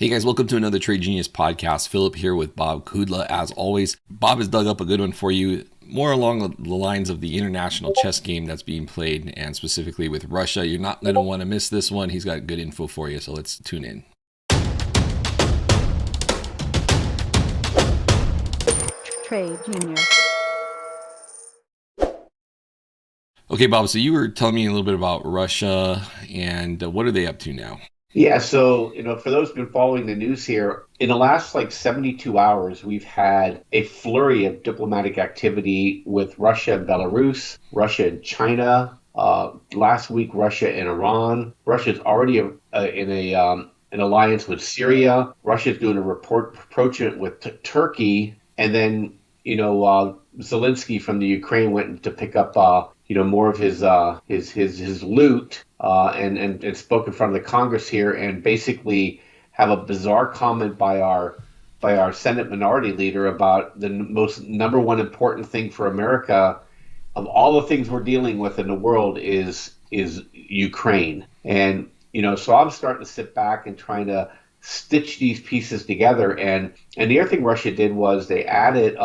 Hey guys, welcome to another Trade Genius podcast. Philip here with Bob Kudla. As always, Bob has dug up a good one for you, more along the lines of the international chess game that's being played, and specifically with Russia. You're not going to want to miss this one. He's got good info for you, so let's tune in. Trade Genius. Okay, Bob, so you were telling me a little bit about Russia, and what are they up to now? Yeah, so, for those who've been following the news here, in the last 72 hours, we've had a flurry of diplomatic activity with Russia and Belarus, Russia and China. Last week, Russia and Iran. Russia's already in an alliance with Syria. Russia's doing a rapprochement with Turkey, and then Zelensky from the Ukraine went to pick up more of his loot and spoke in front of the Congress here and basically have a bizarre comment by our Senate Minority Leader about the most number one important thing for America of all the things we're dealing with in the world is Ukraine. And so I'm starting to sit back and trying to stitch these pieces together. And the other thing Russia did was they added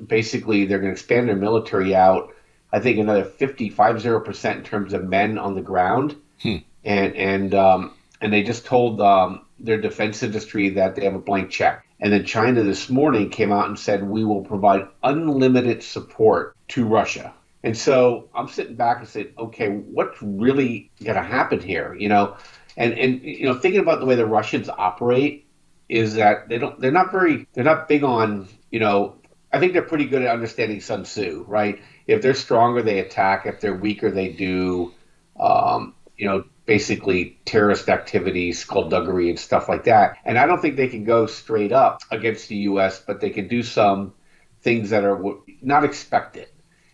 basically they're going to expand their military out. I think another 50% in terms of men on the ground, and they just told their defense industry that they have a blank check. And then China this morning came out and said we will provide unlimited support to Russia. And so I'm sitting back and saying, okay, what's really going to happen here? And thinking about the way the Russians operate is that they're not big on I think they're pretty good at understanding Sun Tzu, right? If they're stronger, they attack. If they're weaker, they do, basically terrorist activities, skullduggery, and stuff like that. And I don't think they can go straight up against the U.S., but they can do some things that are not expected.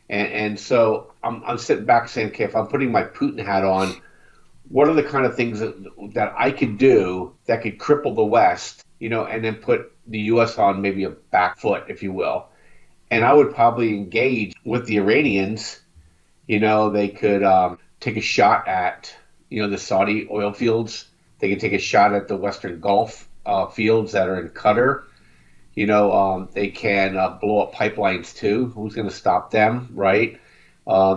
And so I'm sitting back saying, okay, if I'm putting my Putin hat on, what are the kind of things that I could do that could cripple the West, and then put the U.S. on maybe a back foot, if you will. And I would probably engage with the Iranians. They could take a shot at, the Saudi oil fields. They could take a shot at the Western Gulf fields that are in Qatar. They can blow up pipelines too. Who's going to stop them, right?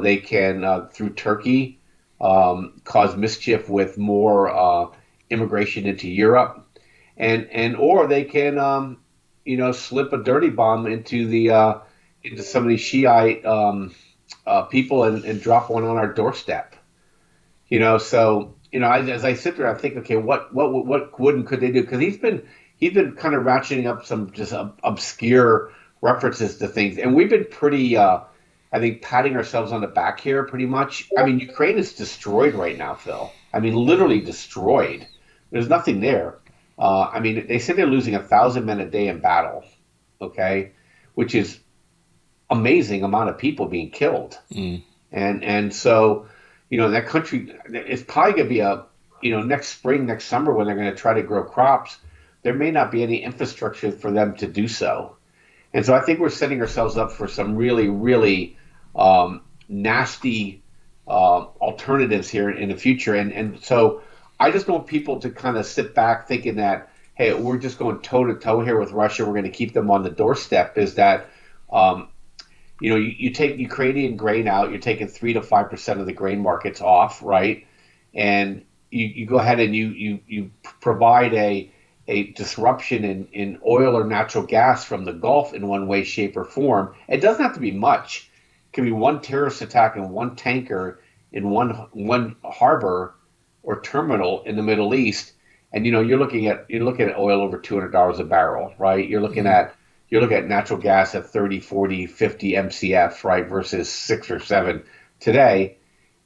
They can, through Turkey, cause mischief with more immigration into Europe. Or they can, slip a dirty bomb into some of these Shiite people and drop one on our doorstep. So as I sit there, I think, okay, what would and could they do? Because he's been kind of ratcheting up some just obscure references to things, and we've been pretty, I think, patting ourselves on the back here, pretty much. I mean, Ukraine is destroyed right now, Phil. I mean, literally destroyed. There's nothing there. They say they're losing 1,000 men a day in battle, okay, which is amazing amount of people being killed. And so, that country, it's probably going to be next spring, next summer when they're going to try to grow crops, there may not be any infrastructure for them to do so. And so I think we're setting ourselves up for some really, really nasty alternatives here in the future. And so I just want people to kind of sit back thinking that, hey, we're just going toe-to-toe here with Russia. We're going to keep them on the doorstep. Is that, you take Ukrainian grain out, you're taking 3 to 5% of the grain markets off, right? And you go ahead and you provide a disruption in oil or natural gas from the Gulf in one way, shape, or form. It doesn't have to be much. It can be one terrorist attack in one tanker in one harbor or terminal in the Middle East, and you're looking at oil over $200 a barrel, right? You're looking at natural gas at 30, 40, 50 MCF, right, versus 6 or 7 today,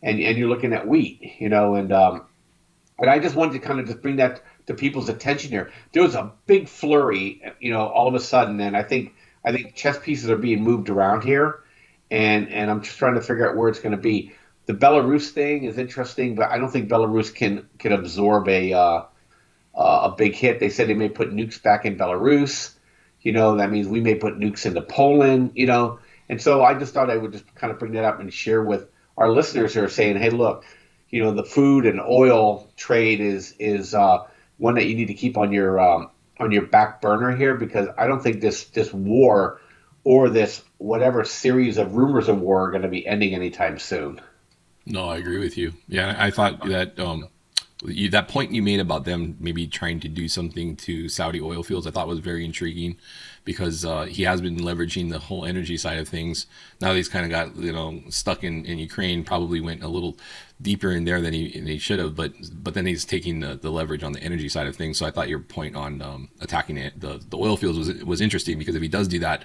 and you're looking at wheat, and I just wanted to kind of just bring that to people's attention here. There was a big flurry, all of a sudden, and I think chess pieces are being moved around here, and I'm just trying to figure out where it's going to be. The Belarus thing is interesting, but I don't think Belarus can absorb a big hit. They said they may put nukes back in Belarus. That means we may put nukes into Poland. And so I just thought I would just kind of bring that up and share with our listeners who are saying, hey, look, the food and oil trade is one that you need to keep on your back burner here, because I don't think this war or this whatever series of rumors of war are going to be ending anytime soon. No, I agree with you. Yeah, I thought that that point you made about them maybe trying to do something to Saudi oil fields, I thought was very intriguing, because he has been leveraging the whole energy side of things. Now that he's kind of got stuck in Ukraine, probably went a little deeper in there than he should have, but then he's taking the leverage on the energy side of things. So I thought your point on attacking the oil fields was interesting, because if he does do that,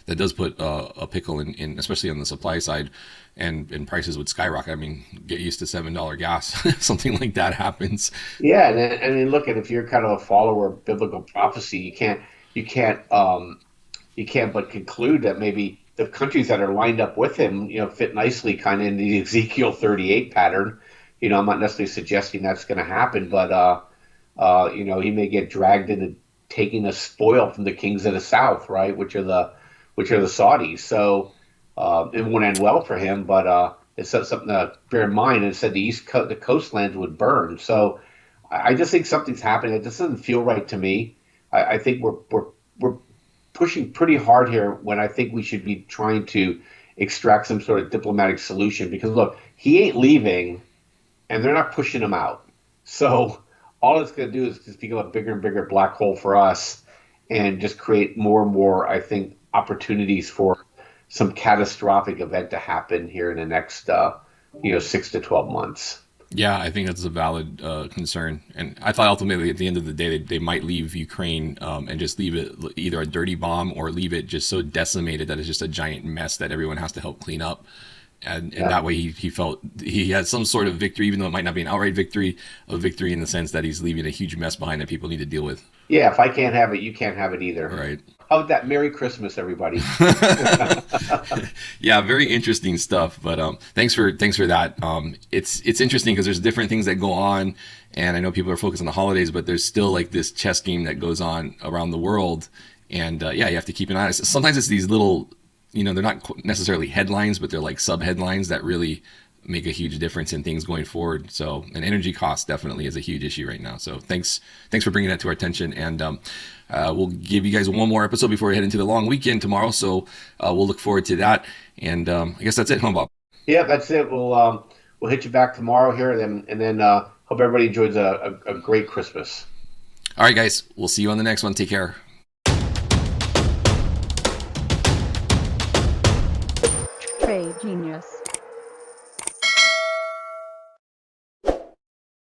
that does put a pickle in, especially on the supply side, and prices would skyrocket. I mean, get used to $7 gas. Something like that happens. Yeah, and then look at, if you're kind of a follower of biblical prophecy, you can't you can't but conclude that maybe the countries that are lined up with him, fit nicely kind of in the Ezekiel 38 pattern. I'm not necessarily suggesting that's going to happen, but he may get dragged into taking a spoil from the kings of the south, right, which are the Saudis. So it won't end well for him, but it's something to bear in mind. And it said the coastlands would burn. So I just think something's happening. It just doesn't feel right to me. I think we're pushing pretty hard here, when I think we should be trying to extract some sort of diplomatic solution. Because look, he ain't leaving, and they're not pushing him out. So all it's going to do is just become a bigger and bigger black hole for us, and just create more and more, I think, opportunities for some catastrophic event to happen here in the next 6 to 12 months. Yeah, I think that's a valid concern. And I thought ultimately at the end of the day, they might leave Ukraine and just leave it either a dirty bomb, or leave it just so decimated that it's just a giant mess that everyone has to help clean up. And that way he felt he had some sort of victory, even though it might not be an outright victory, a victory in the sense that he's leaving a huge mess behind that people need to deal with. Yeah, if I can't have it, you can't have it either. Right. How about that? Merry Christmas, everybody. Yeah, very interesting stuff. But thanks for that. It's interesting because there's different things that go on, and I know people are focused on the holidays, but there's still like this chess game that goes on around the world, and you have to keep an eye on it. Sometimes it's these little, they're not necessarily headlines, but they're like sub headlines that really make a huge difference in things going forward. So, and energy cost definitely is a huge issue right now. So thanks for bringing that to our attention. And we'll give you guys one more episode before we head into the long weekend tomorrow. So we'll look forward to that. And I guess that's it, huh, Bob? Yeah, that's it. We'll hit you back tomorrow here, and then hope everybody enjoys a great Christmas. All right, guys. We'll see you on the next one. Take care. Trade Genius.